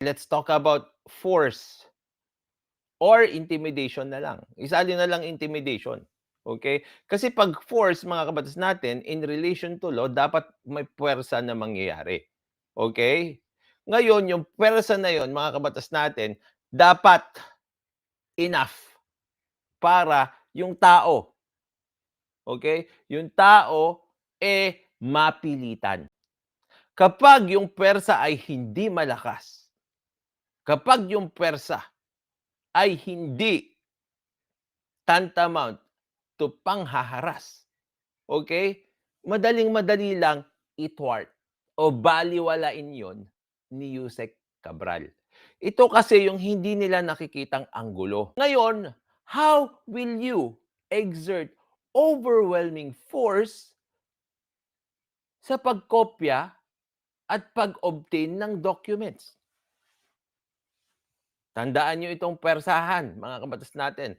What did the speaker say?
Let's talk about force or intimidation na lang. Isali na lang intimidation, okay? Kasi 'pag force, mga kabatas natin, in relation to law, dapat may puwersa na mangyayari, okay? Ngayon, yung puwersa na yon, mga kabatas natin, dapat enough para yung tao, okay, yung tao, mapilitan. Kapag yung puwersa ay hindi malakas, kapag yung puwersa ay hindi tantamount to panghaharas, okay, madaling-madali lang i-thwart o balewalain yon ni Yusek Cabral. Ito kasi yung hindi nila nakikitang anggulo. Ngayon, how will you exert overwhelming force sa pagkopya at pag-obtain ng documents? Tandaan niyo itong puwersahan, mga kabatas natin.